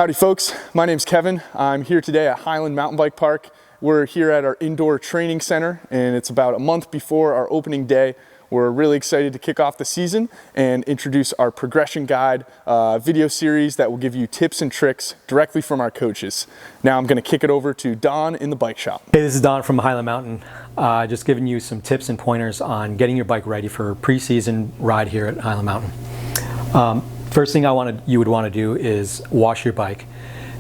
Howdy folks, my name's Kevin. I'm here today at Highland Mountain Bike Park. We're here at our indoor training center and it's about a month before our opening day. We're really excited to kick off the season and introduce our progression guide video series that will give you tips and tricks directly from our coaches. Now I'm going to kick it over to Don in the bike shop. Hey, this is Don from Highland Mountain. Just giving you some tips and pointers on getting your bike ready for a pre-season ride here at Highland Mountain. First thing you would want to do is wash your bike.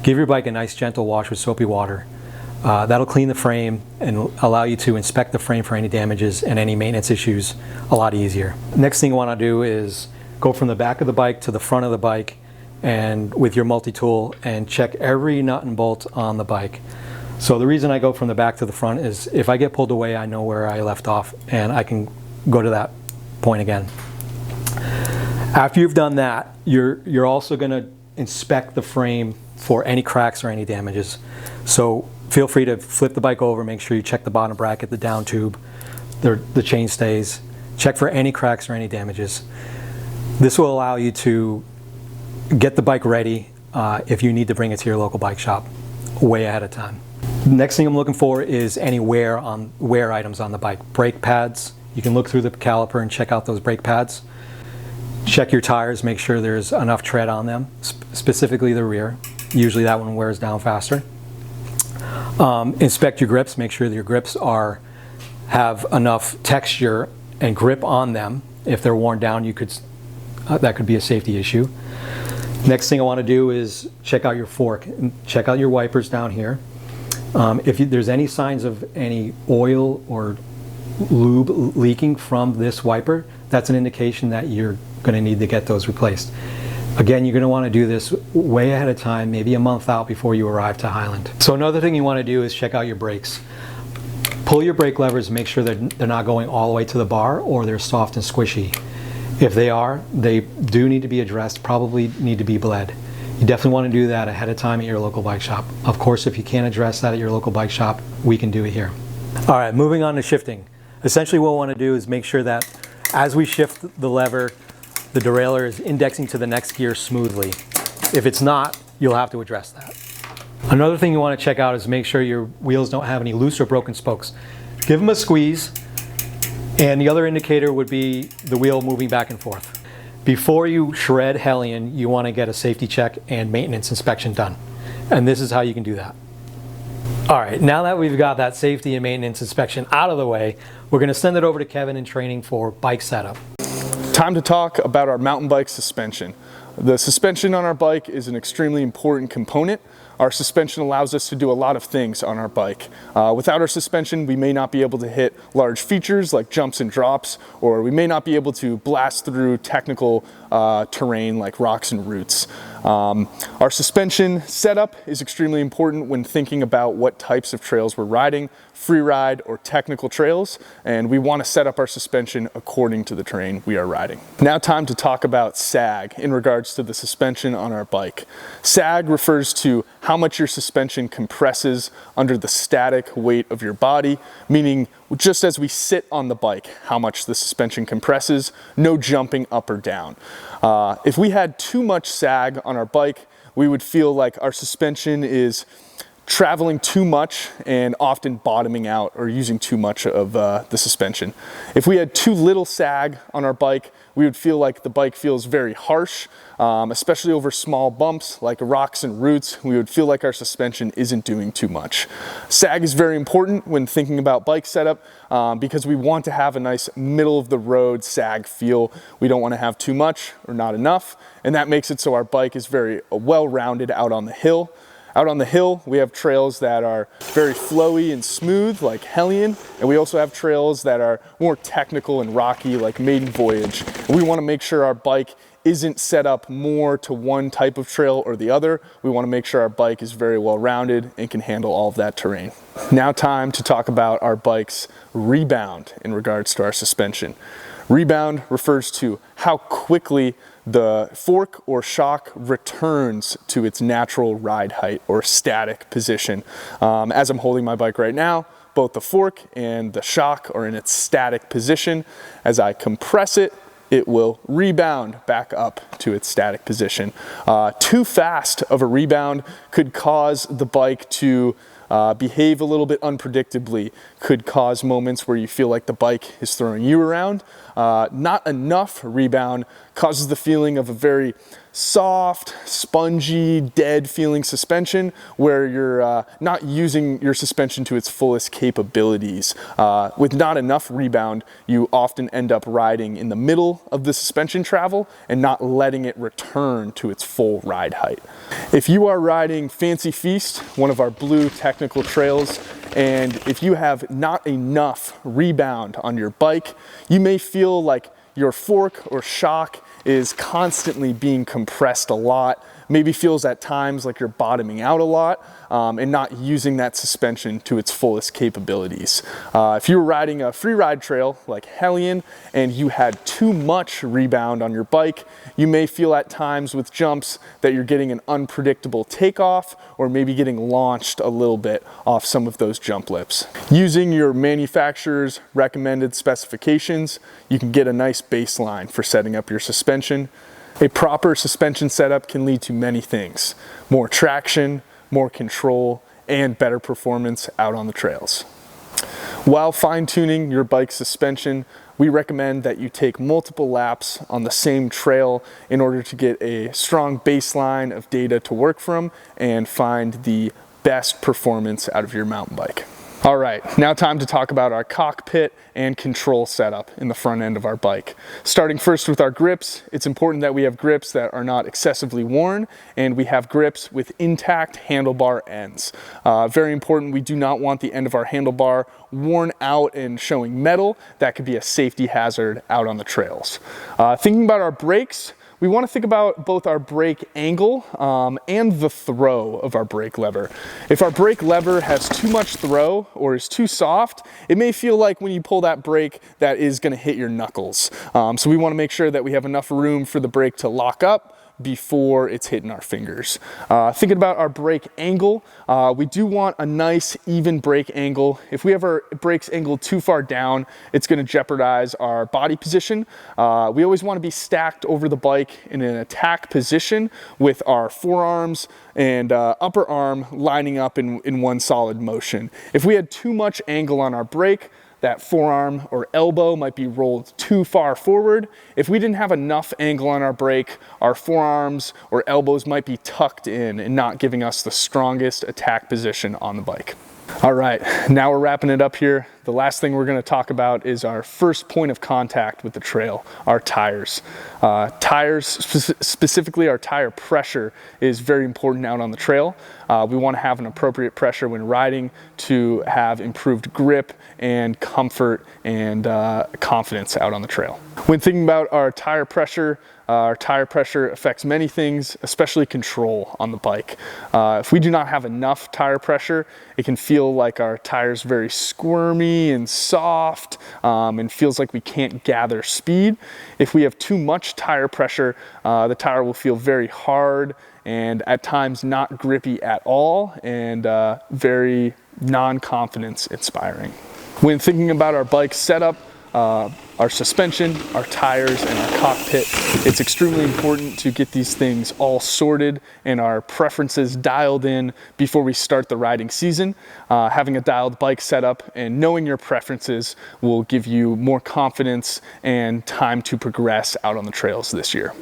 Give your bike a nice gentle wash with soapy water. That'll clean the frame and allow you to inspect the frame for any damages and any maintenance issues a lot easier. Next thing you want to do is go from the back of the bike to the front of the bike and with your multi-tool and check every nut and bolt on the bike. So the reason I go from the back to the front is if I get pulled away, I know where I left off and I can go to that point again. After you've done that, you're also going to inspect the frame for any cracks or any damages. So feel free to flip the bike over, make sure you check the bottom bracket, the down tube, the chain stays, check for any cracks or any damages. This will allow you to get the bike ready if you need to bring it to your local bike shop way ahead of time. Next thing I'm looking for is any wear items on the bike. Brake pads, you can look through the caliper and check out those brake pads. Check your tires, make sure there's enough tread on them, specifically the rear. Usually that one wears down faster. Inspect your grips, make sure that your grips have enough texture and grip on them. If they're worn down, that could be a safety issue. Next thing I want to do is check out your fork. Check out your wipers down here. If there's any signs of any oil or lube leaking from this wiper, that's an indication that you're going to need to get those replaced. Again, you're going to want to do this way ahead of time, maybe a month out before you arrive to Highland. So another thing you want to do is check out your brakes. Pull your brake levers, make sure that they're not going all the way to the bar or they're soft and squishy. If they are, they do need to be addressed, probably need to be bled. You definitely want to do that ahead of time at your local bike shop. Of course, if you can't address that at your local bike shop, we can do it here. All right, moving on to shifting. Essentially what we want to do is make sure that as we shift the lever, the derailleur is indexing to the next gear smoothly. If it's not, you'll have to address that. Another thing you want to check out is make sure your wheels don't have any loose or broken spokes. Give them a squeeze, and the other indicator would be the wheel moving back and forth. Before you shred Hellion, you want to get a safety check and maintenance inspection done. And this is how you can do that. All right, now that we've got that safety and maintenance inspection out of the way, we're going to send it over to Kevin in training for bike setup. Time to talk about our mountain bike suspension. The suspension on our bike is an extremely important component. Our suspension allows us to do a lot of things on our bike. Without our suspension, we may not be able to hit large features like jumps and drops, or we may not be able to blast through technical terrain like rocks and roots. Our suspension setup is extremely important when thinking about what types of trails we're riding, free ride or technical trails, and we want to set up our suspension according to the terrain we are riding. Now time to talk about sag in regards to the suspension on our bike. Sag refers to how much your suspension compresses under the static weight of your body, meaning just as we sit on the bike, how much the suspension compresses, no jumping up or down. If we had too much sag on our bike, we would feel like our suspension is traveling too much and often bottoming out or using too much of the suspension. If we had too little sag on our bike, we would feel like the bike feels very harsh, especially over small bumps like rocks and roots. We would feel like our suspension isn't doing too much. Sag is very important when thinking about bike setup because we want to have a nice middle of the road sag feel. We don't want to have too much or not enough, and that makes it so our bike is very well-rounded out on the hill. Out on the hill, we have trails that are very flowy and smooth, like Hellion, and we also have trails that are more technical and rocky, like Maiden Voyage. And we want to make sure our bike isn't set up more to one type of trail or the other. We want to make sure our bike is very well rounded and can handle all of that terrain. Now time to talk about our bike's rebound in regards to our suspension. Rebound refers to how quickly the fork or shock returns to its natural ride height or static position. As I'm holding my bike right now, both the fork and the shock are in its static position. As I compress it, it will rebound back up to its static position. Too fast of a rebound could cause the bike to behave a little bit unpredictably, could cause moments where you feel like the bike is throwing you around. Not enough rebound causes the feeling of a very soft, spongy, dead feeling suspension where you're not using your suspension to its fullest capabilities. With not enough rebound, you often end up riding in the middle of the suspension travel and not letting it return to its full ride height. If you are riding Fancy Feast, one of our blue technical trails, and if you have not enough rebound on your bike, you may feel like your fork or shock is constantly being compressed a lot, maybe feels at times like you're bottoming out a lot and not using that suspension to its fullest capabilities. If you were riding a free ride trail like Hellion and you had too much rebound on your bike, you may feel at times with jumps that you're getting an unpredictable takeoff or maybe getting launched a little bit off some of those jump lips. Using your manufacturer's recommended specifications, you can get a nice baseline for setting up your suspension. A proper suspension setup can lead to many things: more traction, more control, and better performance out on the trails. While fine-tuning your bike's suspension, we recommend that you take multiple laps on the same trail in order to get a strong baseline of data to work from and find the best performance out of your mountain bike. All right, now time to talk about our cockpit and control setup in the front end of our bike. Starting first with our grips, it's important that we have grips that are not excessively worn and we have grips with intact handlebar ends. Very important, we do not want the end of our handlebar worn out and showing metal. That could be a safety hazard out on the trails. Thinking about our brakes, we want to think about both our brake angle and the throw of our brake lever. If our brake lever has too much throw or is too soft, it may feel like when you pull that brake that is going to hit your knuckles. So we want to make sure that we have enough room for the brake to lock up before it's hitting our fingers. Thinking about our brake angle, we do want a nice even brake angle. If we have our brakes angled too far down, it's going to jeopardize our body position. We always want to be stacked over the bike in an attack position with our forearms and upper arm lining up in one solid motion. If we had too much angle on our brake, that forearm or elbow might be rolled too far forward. If we didn't have enough angle on our brake, our forearms or elbows might be tucked in and not giving us the strongest attack position on the bike. All right, now we're wrapping it up here. The last thing we're going to talk about is our first point of contact with the trail, our tires. Tires, specifically our tire pressure, is very important out on the trail. We want to have an appropriate pressure when riding to have improved grip and comfort and confidence out on the trail. When thinking about our tire pressure affects many things, especially control on the bike. If we do not have enough tire pressure, it can feel like our tire's very squirmy and soft and feels like we can't gather speed. If we have too much tire pressure, the tire will feel very hard and at times not grippy at all and very non-confidence inspiring. When thinking about our bike setup, our suspension, our tires, and our cockpit, it's extremely important to get these things all sorted and our preferences dialed in before we start the riding season. Having a dialed bike setup and knowing your preferences will give you more confidence and time to progress out on the trails this year.